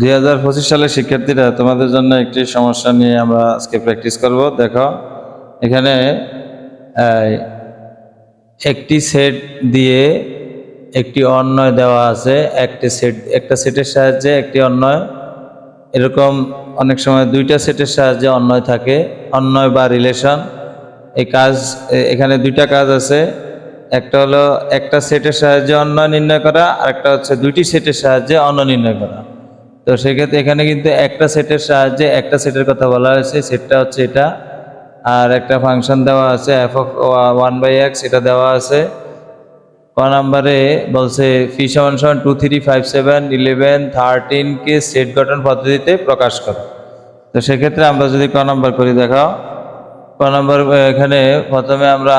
2025 সালের শিক্ষার্থীরা, তোমাদের জন্য একটি সমস্যা নিয়ে আমরা আজকে প্র্যাকটিস করব। দেখো, এখানে একটি সেট দিয়ে একটি অন্বয় দেওয়া আছে। একটা সেটের সাহায্যে একটি অন্বয়, এরকম অনেক সময় দুইটা সেটের সাহায্যে অন্বয় থাকে, অন্বয় বা রিলেশন। এই কাজ, এখানে দুইটা কাজ আছে। একটা হলো একটা সেটের সাহায্যে অন্বয় নির্ণয় করা, আর একটা হচ্ছে দুইটি সেটের সাহায্যে অন্বয় নির্ণয় করা। তো সেক্ষেত্রে এখানে কিন্তু একটা সেটের সাহায্যে একটা সেটের কথা বলা হয়েছে, সেটটা হচ্ছে এটা। আর একটা ফাংশন দেওয়া আছে f(1/x), এটা দেওয়া আছে। ক নম্বরে বলছে ফি সমান 2, 3, 5, 7, 11, 13 কে সেট গঠন পদ্ধতিতে প্রকাশ করো। তো সেক্ষেত্রে আমরা যদি ক নম্বর করি, দেখাও ক নম্বর। এখানে প্রথমে আমরা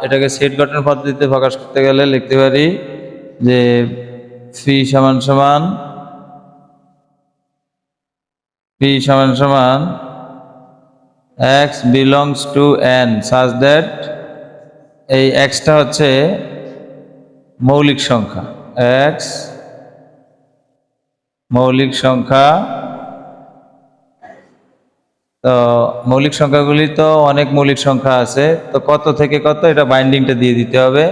এটাকে সেট গঠন পদ্ধতিতে প্রকাশ করতে গেলে লিখতে পারি যে ফি সমান x belongs to n such that এই xটা হচ্ছে মৌলিক সংখ্যা। x মৌলিক সংখ্যা। তো মৌলিক সংখ্যাগুলি তো অনেক মৌলিক সংখ্যা আছে, তো কত থেকে কত এটা বাইন্ডিংটা দিয়ে দিতে হবে।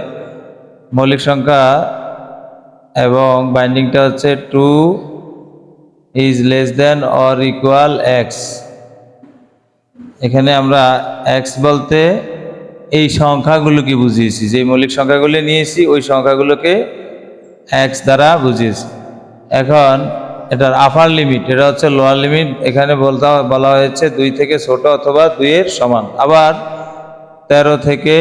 মৌলিক সংখ্যা এবং বাইন্ডিংটা হচ্ছে 2 is less than or equal x। এখানে আমরা x বলতে এই সংখ্যাগুলোকে বুঝিয়েছি, যে মৌলিক সংখ্যাগুলি নিয়েছি ওই সংখ্যাগুলোকে x দ্বারা বুঝিয়েছি। এখন এটার আপার লিমিট, এটা হচ্ছে লোয়ার লিমিট। এখানে বলা হয়েছে 2 থেকে ছোট অথবা 2 এর সমান, আবার 13 থেকে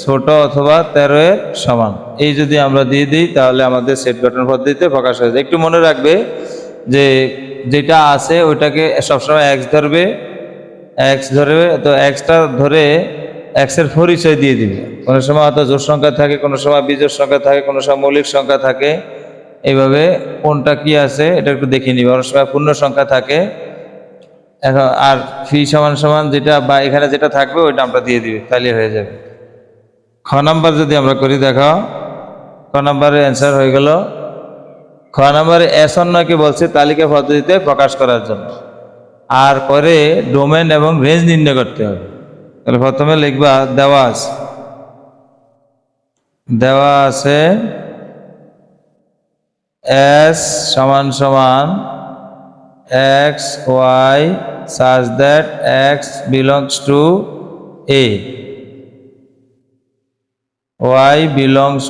ছোট অথবা 13 এর সমান। এই যদি আমরা দিয়ে দিই তাহলে আমাদের সেট গঠন পদ্ধতিতে প্রকাশ হয়ে যায়। একটু মনে রাখবে যে যেটা আছে ওইটাকে সবসময় x ধরবে, তো xটা ধরে x এর পরিচয় দিয়ে দিবে। কোনো সময় হয়তো জোড় সংখ্যা থাকে, কোনো সময় বিজোড় সংখ্যা থাকে, কোনো সময় মৌলিক সংখ্যা থাকে। এইভাবে কোনটা কি আছে এটা একটু দেখে নিবে। অনেক সময় পূর্ণ সংখ্যা থাকে। এখন আর ফি সমান যেটা বা এখানে যেটা থাকবে ওইটা আমরা দিয়ে দিবে, তাহলে হয়ে যাবে। খ নাম্বার যদি আমরা করি, দেখো খ নাম্বারের অ্যান্সার হয়ে গেল। খ নাম্বারে এস অন্যকে বলছে তালিকা পদ্ধতিতে প্রকাশ করার জন্য, আর পরে ডোমেন এবং রেঞ্জ নির্ণয় করতে হবে। তাহলে প্রথমে লিখবা দেওয়া আছে s সমান x y such that x belongs to a, y belongs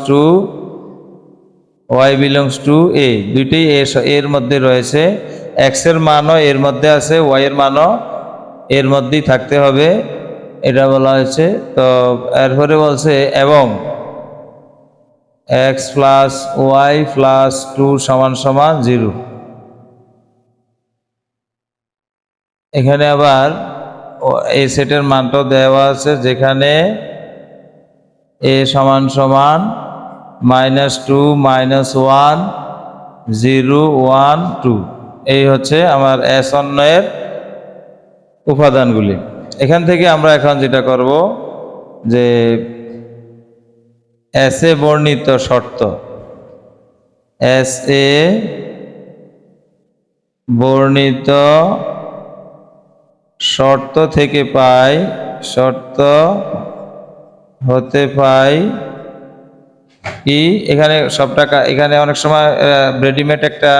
to a। দুইটাই এর মধ্যে রয়েছে, x এর মানও এর মধ্যে আছে, y এর মানও এর মধ্যেই থাকতে হবে, এটা বলা হয়েছে। তো এরপরে বলছে এবং x plus y plus 2 সমান 0। এখানে আবার এই সেটের মানটাও দেওয়া আছে, যেখানে a সমান -2, -1, 0, 1, 2। এই হচ্ছে আমার এস অন্বয়ের উপাদানগুলি। এখান থেকে আমরা এখন যেটা করব যে এস এ বর্ণিত শর্ত, এস এ বর্ণিত শর্ত থেকে পাই, শর্ত হতে পাই কি এখানে সব টাকা। এখানে অনেক সময় রেডিমেড একটা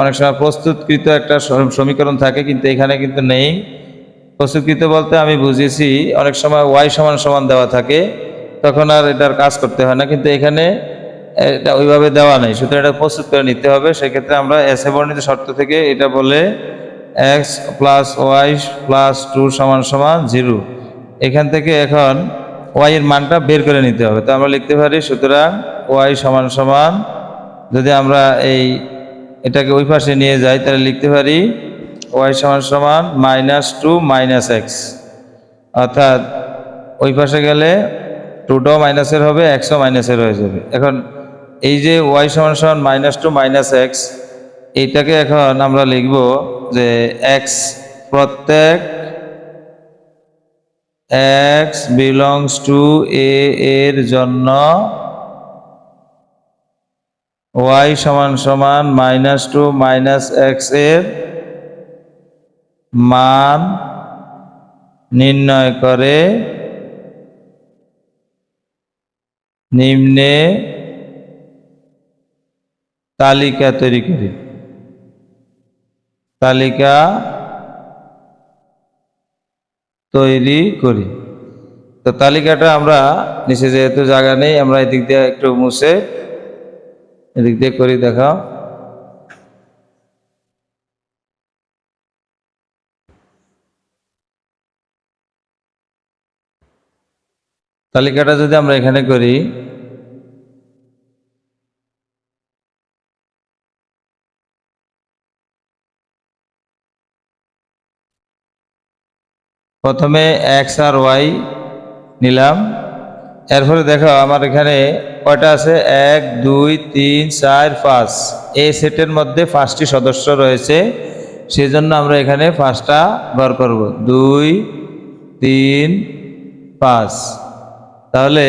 অনেক সময় প্রস্তুতকৃত একটা সমীকরণ থাকে, কিন্তু এখানে কিন্তু নেই। প্রস্তুতকৃত বলতে আমি বুঝেছি অনেক সময় y সমান দেওয়া থাকে, তখন আর এটার কাজ করতে হয় না, কিন্তু এখানে এটা ওইভাবে দেওয়া নেই, সুতরাং এটা প্রস্তুত করে নিতে হবে। সেক্ষেত্রে আমরা এস এ বর্ণিত শর্ত থেকে এটা বলে x plus y plus 2 সমান 0। এখান থেকে এখন y এর মানটা বের করে নিতে হবে। তো আমরা লিখতে পারি, সুতরাং y সমান যদি আমরা এটাকে ওই পাশে নিয়ে যাই তাহলে লিখতে পারি y সমান -2 - x, অর্থাৎ ওই পাশে গেলে 2টাও মাইনাসের হবে, xও মাইনাসের হয়ে যাবে। এখন এই যে y সমান -2 - x, এইটাকে এখন আমরা লিখব যে x প্রত্যেক x belongs to a এর জন্য ওয়াই সমান সমান -2 - x এর মান নির্ণয় করে নিম্নে তালিকা তৈরি করি। তালিকা তৈরি করি। তো তালিকাটা আমরা নিচে যেহেতু জায়গা নেই, আমরা এদিক দিয়ে একটু মুছে এদিক দিয়ে করি। দেখাও, তালিকাটা যদি আমরা এখানে করি, প্রথমে এক্স আর ওয়াই নিলাম। এরপরে দেখো আমার এখানে কয়টা আছে, 1 2 3 4 5। এই সেটের মধ্যে 5টি সদস্য রয়েছে, সেই জন্য আমরা এখানে 5টা বার করব, 2 3 5। তাহলে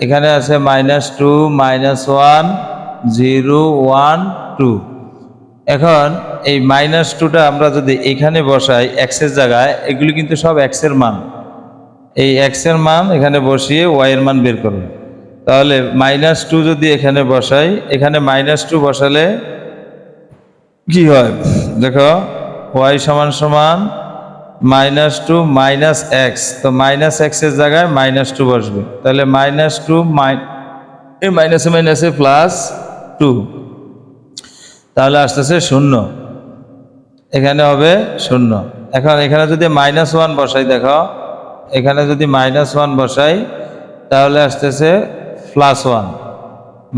এখানে আছে -2 -1 0 1 2। এখন এই -2টা আমরা যদি এখানে বসাই এক্সের জায়গায়, এগুলি কিন্তু সব এক্সের মান। এই এক্সের মান এখানে বসিয়ে ওয়াই এর মান বের করব। তাহলে -2 যদি এখানে বসাই, এখানে -2 বসালে কি হয় দেখো, ওয়াই সমান সমান -2 - x। তো -x এর জায়গায় -2 বসবে। তাহলে -2 এই মাইনাসে মাইনাসে +2, তাহলে আসতেছে 0। এখানে হবে 0। এখন এখানে যদি -1 বসাই, দেখো এখানে যদি -1 বসাই তাহলে আসতেছে +1,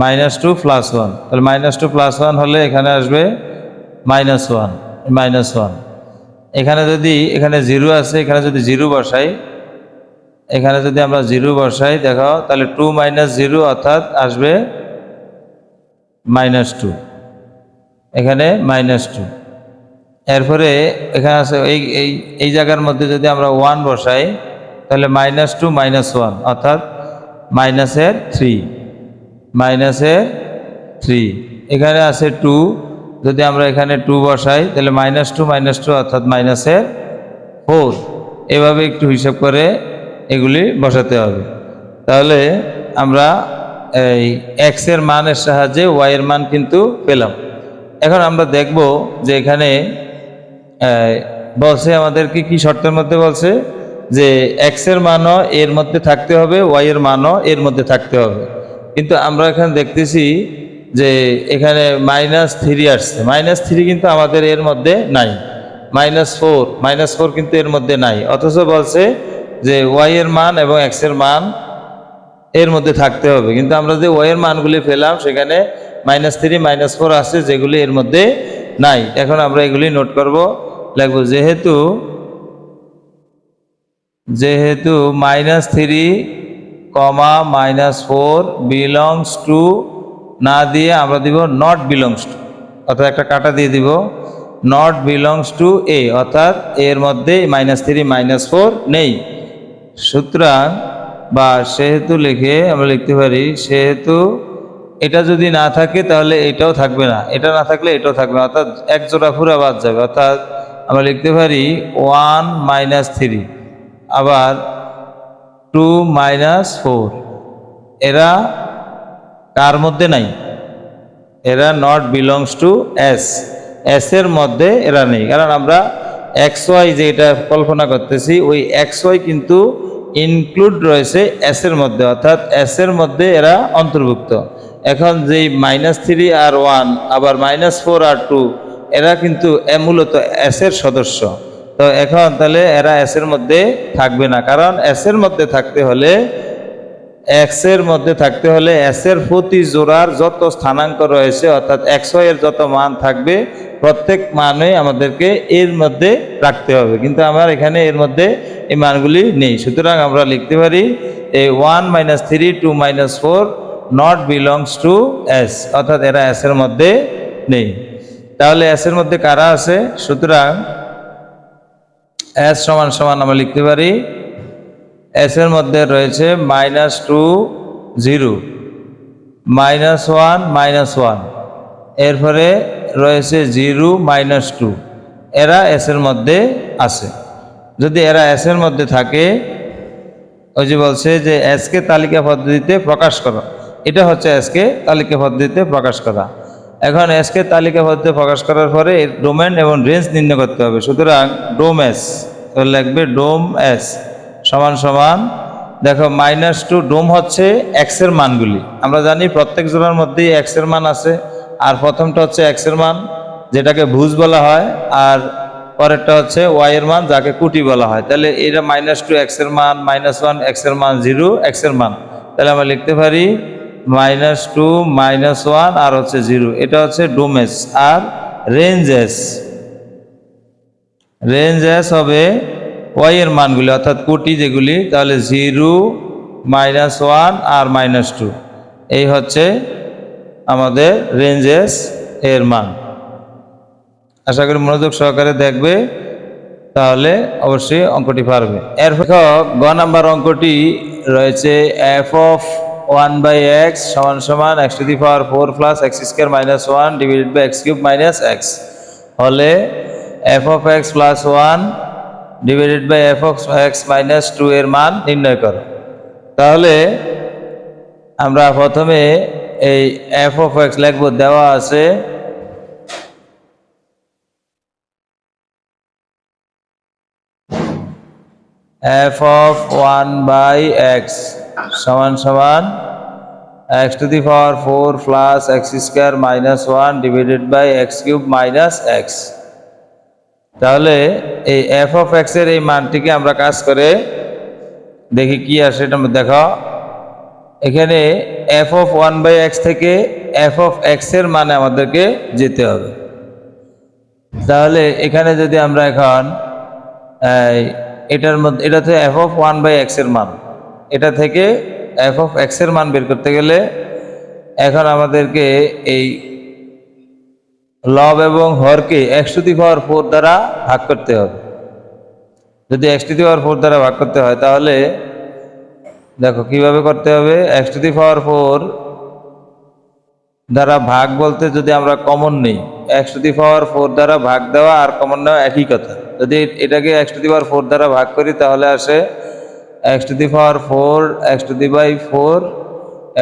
-2 +1। তাহলে -2 +1 হলে এখানে আসবে -1। এখানে যদি এখানে 0 আছে, এখানে যদি 0 বসাই, এখানে যদি আমরা 0 বসাই, দেখো তাহলে 2 - 0 অর্থাৎ আসবে -2। এখানে -2। এরপরে এখানে আছে এই জায়গার মধ্যে যদি আমরা 1 বসাই, তাহলে -2 - 1 অর্থাৎ -3। এখানে আছে 2, যদি আমরা এখানে 2 বসাই তাহলে -2 - 2 অর্থাৎ -4। এভাবে একটু হিসাব করে এগুলি বসাতে হবে। তাহলে আমরা এই এক্স এর মানের সাহায্যে ওয়াই এর মান কিন্তু পেলাম। এখন আমরা দেখব যে এখানে বলছে আমাদেরকে কি শর্তের মধ্যে বলছে যে এক্স এর মানও এর মধ্যে থাকতে হবে, ওয়াই এর মানও এর মধ্যে থাকতে হবে। কিন্তু আমরা এখানে দেখতেছি যে এখানে -3 আসছে। -3 কিন্তু আমাদের এর মধ্যে নাই। -4 কিন্তু এর মধ্যে নাই। অথচ বলছে যে ওয়াই এর মান এবং এক্স এর মান এর মধ্যে থাকতে হবে। কিন্তু আমরা যে ওয়াই এর মানগুলি পেলাম সেখানে -3 -4 আছে, যেগুলি এর মধ্যে নাই। এখন আমরা এগুলি নোট করব, লিখব যেহেতু -3, -4 বিলংস টু না দিয়ে আমরা দিব নট বিলংস টু, অর্থাৎ একটা কাটা দিয়ে দিব, নট বিলংস টু এ, অর্থাৎ এর মধ্যে -3 -4 নেই। সুতরাং বা সেহেতু লিখে আমরা লিখতে পারি সেহেতু এটা যদি না থাকে তাহলে এটাও থাকবে না, এটা না থাকলে এটাও থাকবে না, অর্থাৎ এক জোড়া পুরা বাদ যাবে। অর্থাৎ আমরা লিখতে পারি 1 - 3 আবার 2 - 4 এরা কার মধ্যে নাই, এরা নট বিলংস টু এস এর মধ্যে এরা নেই। কারণ আমরা এক্স ওয়াই যে এটা কল্পনা করতেছি, ওই এক্স ওয়াই কিন্তু ইনক্লুড রয়েছে এস এর মধ্যে, অর্থাৎ এস এর মধ্যে এরা অন্তর্ভুক্ত। এখন যেই -3 আর 1 আবার -4 আর 2 এরা কিন্তু মূলত এস এর সদস্য। তো এখন তাহলে এরা এস এর মধ্যে থাকবে না, কারণ এস এর মধ্যে থাকতে হলে এক্স এর মধ্যে থাকতে হলে এস এর প্রতি জোড়ার যত স্থানাঙ্ক রয়েছে, অর্থাৎ এক্স ওয়াই এর যত মান থাকবে প্রত্যেক মানে আমাদেরকে এর মধ্যে রাখতে হবে। কিন্তু আমার এখানে এর মধ্যে এই মানগুলি নেই। সুতরাং আমরা লিখতে পারি এই 1 - 3 2 - 4 নট বিলংস টু এস, অর্থাৎ এরা এস এর মধ্যে নেই। তাহলে এস এর মধ্যে কারা আছে? সুতরাং এস সমান সমান আমরা লিখতে পারি এস এর মধ্যে রয়েছে -2 0 -1 -1 এরপরে রয়েছে 0 -2, এরা এস এর মধ্যে আছে। যদি এরা এস এর মধ্যে থাকে, ওই যে বলছে যে এসকে তালিকা পদ্ধতিতে প্রকাশ করা, এটা হচ্ছে এসকে তালিকা পদ্ধতিতে প্রকাশ করা। এখন এসকে তালিকা পদ্ধতিতে প্রকাশ করার পরে এর ডোমেন এবং রেঞ্জ নির্ণয় করতে হবে। সুতরাং ডোম এস লাগবে, ডোম এস সমান সমান, দেখো -2 ডোম হচ্ছে এক্স এর মানগুলি। আমরা জানি প্রত্যেক জোড়ার মধ্যেই এক্স এর মান আছে, আর প্রথমটা হচ্ছে এক্স এর মান যেটাকে ভুজ বলা হয়, আর পরেরটা হচ্ছে ওয়াই এর মান যাকে কুটি বলা হয়। তাহলে এটা -2 এক্স এর মান, -1 এক্স এর মান, 0 এক্স এর মান। তাহলে আমরা লিখতে পারি -2 -1 আর হচ্ছে 0, এটা হচ্ছে ডোমেস। আর রেঞ্জ এস হবে ওয়াই এর মানগুলি অর্থাৎ কোটি যেগুলি, তাহলে 0 -1 আর -2, এই হচ্ছে আমাদের রেঞ্জ এস এর মান। আশা করি মনোযোগ সহকারে দেখবে, তাহলে অবশ্যই অঙ্কটি পারবে। এরপর গ নাম্বার অঙ্কটি রয়েছে f of 1/x সমান সমান x⁴ plus x² - 1 divided by x³ - x, হলে f of x plus 1 divided by f of x - 2 এর মান নির্ণয় করো। তাহলে আমরা প্রথমে এই f of x লিখব, দেওয়া আছে f of 1/x সমান সমান x⁴ plus x² - 1 divided by x³ - x। তাহলে এই f of x এর এই মানটিকে আমরা কাজ করে দেখি কি আসে। এটা দেখো, এখানে f of 1/x থেকে f of x এর মানে আমাদেরকে যেতে হবে। তাহলে এখানে যদি আমরা এখন এটার মধ্যে, এটা হচ্ছে f of 1/x এর মান, এটা থেকে f of x এর মান বের করতে গেলে এখন আমাদেরকে এই লব এবং হরকে x⁴ দ্বারা ভাগ করতে হবে। যদি x⁴ দ্বারা ভাগ করতে হয়, তাহলে দেখো কিভাবে করতে হবে। x⁴ দ্বারা ভাগ বলতে যদি আমরা কমন নেই, x⁴ দ্বারা ভাগ দেওয়া আর কমন নেওয়া একই কথা। যদি এটাকে x⁴ দ্বারা ভাগ করি, তাহলে আসে x⁴, x⁴,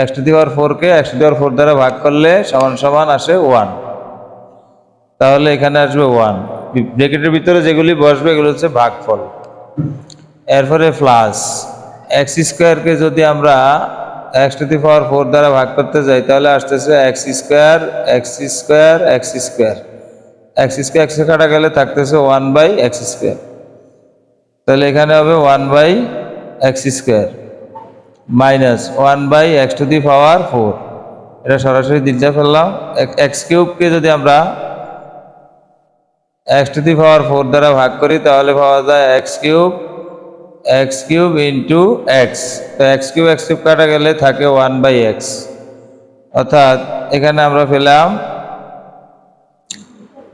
x⁴কে x⁴ দ্বারা ভাগ করলে সমান সমান আসে 1। তাহলে এখানে আসবে 1, ব্র্যাকেটের ভিতরে যেগুলি বসবে এগুলো হচ্ছে ভাগফল। এরপরে প্লাস x² যদি আমরা x⁴ দ্বারা ভাগ করতে যাই, তাহলে আসতেছে x² x কাটা গেলে থাকতেছে 1/x²। তাহলে এখানে হবে 1/x² মাইনাস 1/x⁴। এটা সরাসরি দিকজা ফেললাম। x³ যদি আমরা x⁴ দ্বারা ভাগ করি, তাহলে পাওয়া যায় x³ ইন্টু x। তো x³ কাটা গেলে থাকে 1/x, অর্থাৎ এখানে আমরা পেলাম,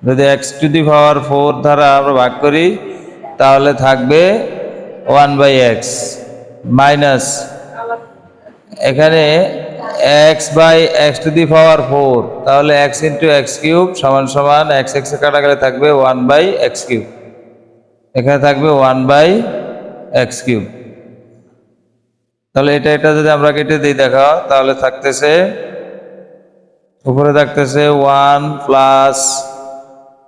যদি x⁴ দ্বারা আমরা ভাগ করি তাহলে থাকবে 1/x মাইনাস এখানে x/x⁴, তাহলে x ইন্টু x³ সমান সমান x কাটা গেলে থাকবে 1/x³, এখানে থাকবে 1/x³। তাহলে এটা যদি আমরা কেটে দিই, দেখো তাহলে থাকতেছে, উপরে থাকতেছে 1 plus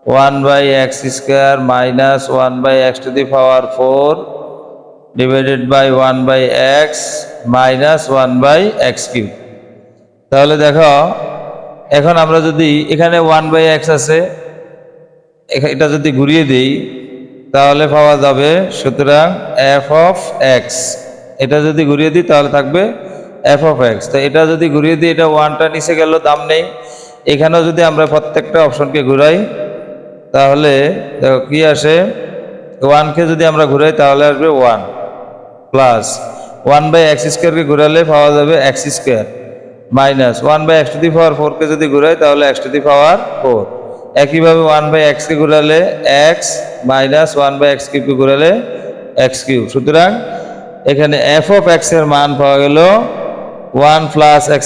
1/x² minus 1/x⁴ divided by 1/x minus 1/x³। তাহলে দেখো এখন আমরা যদি এখানে 1/x আছে, এটা যদি ঘুরিয়ে দিই তাহলে পাওয়া যাবে, সুতরাং f of x, এটা যদি ঘুরিয়ে দিই তাহলে থাকবে f of x। তো এটা যদি ঘুরিয়ে দিই, এটা 1টা নিচে গেল, দাম নেই। এখানেও যদি আমরা প্রত্যেকটা অপশনকে ঘুরাই, তাহলে দেখো কি আসে, 1কে যদি আমরা ঘুরাই তাহলে আসবে 1 প্লাস 1/x² ঘুরালে পাওয়া যাবে x² মাইনাস 1/x⁴ যদি ঘুরাই তাহলে x⁴। একইভাবে 1/x ঘুরালে x minus 1/x³ ঘুরালে x³। সুতরাং এখানে f of x এর মান পাওয়া গেল 1 plus x²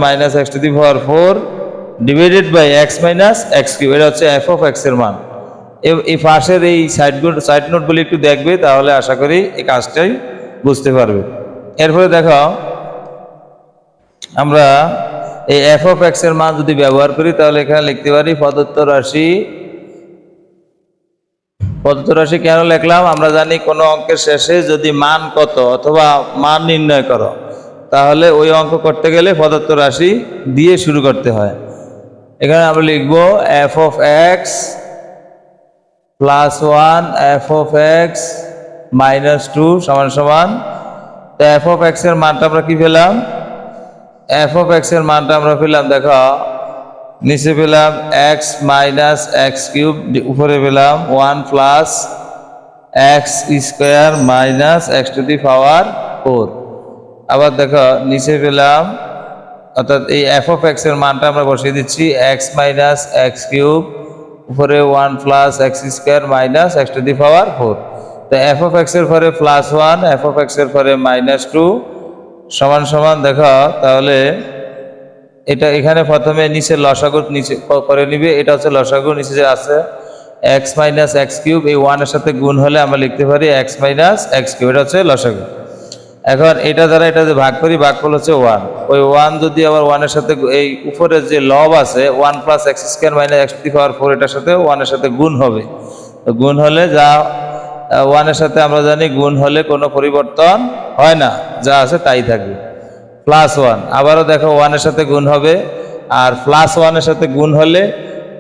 minus x⁴ divided by x minus x cube, এটা হচ্ছে এফ অফ এক্স এর মান। এই পাশের এই সাইড নোটগুলি একটু দেখবে, তাহলে আশা করি এই কাজটাই বুঝতে পারবে। এরপরে দেখো আমরা এই এফ অফ এক্স এর মান যদি ব্যবহার করি, তাহলে এখানে লিখতে পারি প্রদত্ত রাশি। প্রদত্ত রাশি কেন লিখলাম? আমরা জানি কোনো অঙ্কের শেষে যদি মান কত অথবা মান নির্ণয় করো, তাহলে ওই অঙ্ক করতে গেলে প্রদত্ত রাশি দিয়ে শুরু করতে হয়। এখানে আমরা লিখব F of x plus 1 F of x minus 2 সমান সমান। তো এফ অফ এক্স এর মানটা আমরা কি পেলাম? এফ অফ এক্স এর মানটা আমরা পেলাম, দেখো নিচে পেলাম এক্স মাইনাস এক্স কিউব, উপরে পেলাম 1 plus x square minus x to the power 4। আবার দেখো নিচে পেলাম, অর্থাৎ এই এফ অফ এক্স এর মানটা আমরা বসিয়ে দিচ্ছি এক্স মাইনাস এক্স কিউব, উপরে 1 plus x square minus x to the power 4। তো এফ অফ এক্স এর পরে প্লাস 1, এফ অফ এক্স এর পরে মাইনাস 2 সমান সমান। দেখো তাহলে এটা এখানে প্রথমে নিচে লসাগু নিচে করে নিবে, এটা হচ্ছে লসাগু। নিচে যে আছে এক্স মাইনাস এক্স কিউব, এই 1 এর সাথে গুণ হলে আমরা লিখতে পারি এক্স মাইনাস এক্স কিউব, এটা হচ্ছে লসাগু। এখন এটা দ্বারা এটা যে ভাগ করি, ভাগফল হচ্ছে 1। ওই 1 যদি আবার 1 এর সাথে এই উপরে যে লব আছে 1 plus x square minus x to the power 4, এটার সাথে 1 এর সাথে গুণ হবে। তো গুণ হলে যা 1 এর সাথে আমরা জানি গুণ হলে কোনো পরিবর্তন হয় না, যা আছে তাই থাকবে। প্লাস 1 আবারও দেখো 1 এর সাথে গুণ হবে, আর প্লাস 1 এর সাথে গুণ হলে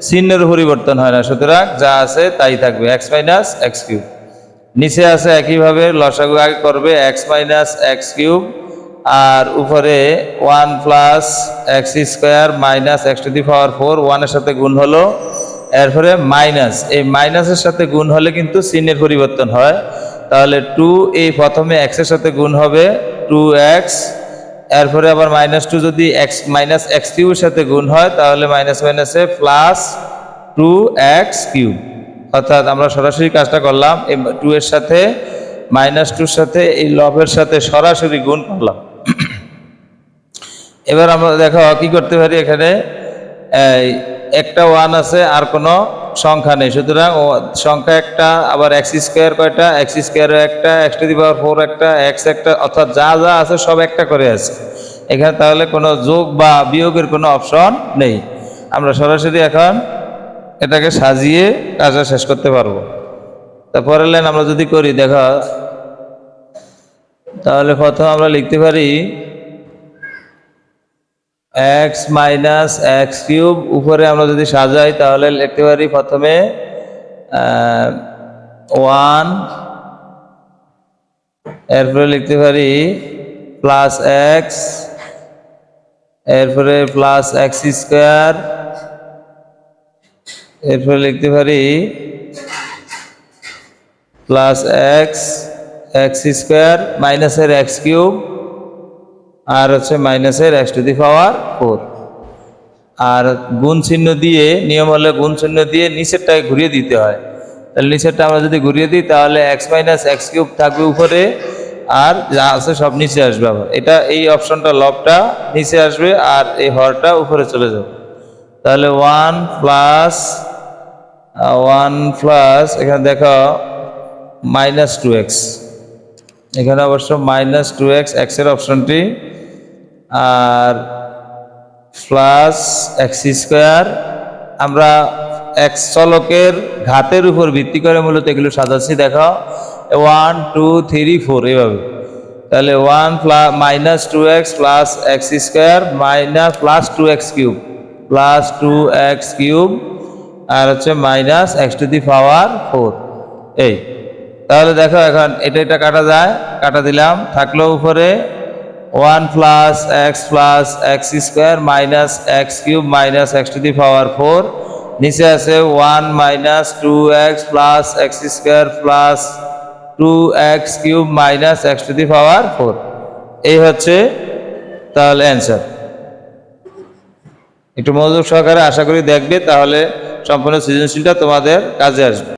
চিহ্নের পরিবর্তন হয় না, সুতরাং যা আছে তাই থাকবে এক্স মাইনাস এক্স কিউব। নিচে আছে একইভাবে লসাগু আগে করবে এক্স মাইনাস এক্স কিউব, আর উপরে 1 plus x square minus x to the power 4, 1 এর সাথে গুণ হলো, এরপরে মাইনাস, এই মাইনাসের সাথে গুণ হলে কিন্তু চিহ্নের পরিবর্তন হয়। তাহলে 2 এই প্রথমে এক্স এর সাথে গুণ হবে 2x, এরপরে আবার মাইনাস 2 যদি এক্স মাইনাস এক্স কিউবের সাথে গুণ হয়, তাহলে মাইনাস মাইনাসে প্লাস 2x কিউব। অর্থাৎ আমরা সরাসরি কাজটা করলাম, এই 2 এর সাথে মাইনাস 2 সাথে এই লবের সাথে সরাসরি গুণ করলাম। এবার আমরা দেখো কি করতে পারি, এখানে একটা 1 আছে আর কোনো সংখ্যা নেই, সুতরাং সংখ্যা একটা, আবার এক্স স্কোয়ার কয়টা, এক্স স্কোয়ার একটা, এক্স টু দি পাওয়ার 4 একটা, এক্স একটা, অর্থাৎ যা যা আছে সব একটা করে আছে এখানে। তাহলে কোনো যোগ বা বিয়োগের কোনো অপশন নেই, আমরা সরাসরি এখন এটাকে সাজিয়ে কাজটা শেষ করতে পারবো। তারপরের লাইন আমরা যদি করি, দেখো তাহলে প্রথম আমরা লিখতে পারি এক্স মাইনাস এক্স কিউব, উপরে আমরা যদি সাজাই তাহলে লিখতে পারি প্রথমে 1, এরপরে লিখতে পারি প্লাস এক্স, এরপরে প্লাস এক্স স্কোয়ার, এরপরে লিখতে পারি প্লাস এক্স এক্স স্কোয়ার মাইনাসের এক্স কিউব, আর হচ্ছে মাইনাসের এক্স টু দি পাওয়ার 4। আর গুণ চিহ্ন দিয়ে, নিয়ম হলে গুণ চিহ্ন দিয়ে নিচেরটাকে ঘুরিয়ে দিতে হয়। তাহলে নিচেরটা আমরা যদি ঘুরিয়ে দিই, তাহলে এক্স মাইনাস এক্স কিউব থাকবে উপরে, আর যা আছে সব নিচে আসবে। আবার এটা এই অপশনটা লবটা নিচে আসবে, আর এই হরটা উপরে চলে যাবে। তাহলে 1 প্লাস এখানে দেখো মাইনাস 2x, এখানে অবশ্য মাইনাস 2x এক্সের অপশনটি, আর প্লাস এক্স স্কোয়ার। আমরা এক্স চলকের ঘাতের উপর ভিত্তি করে মূলত এগুলো সাজাচ্ছি। দেখো 1 2 3 4 এভাবে। তাহলে 1 plus minus 2x plus x square minus plus 2x cube plus 2x cube, আর হচ্ছে minus x to the power 4। এই তাহলে দেখো এখন এটা কাটা যায়, কাটা দিলাম, থাকলো উপরে 1 plus x square minus x cube minus x to the power 4, নিচে আছে 1 minus 2x plus x square plus 2x cube minus x to the power 4। এই হচ্ছে তাহলে অ্যান্সার। একটু মনোযোগ সহকারে আশা করি দেখবে, তাহলে সম্পূর্ণ সৃজনশীলটা তোমাদের কাজে আসবে।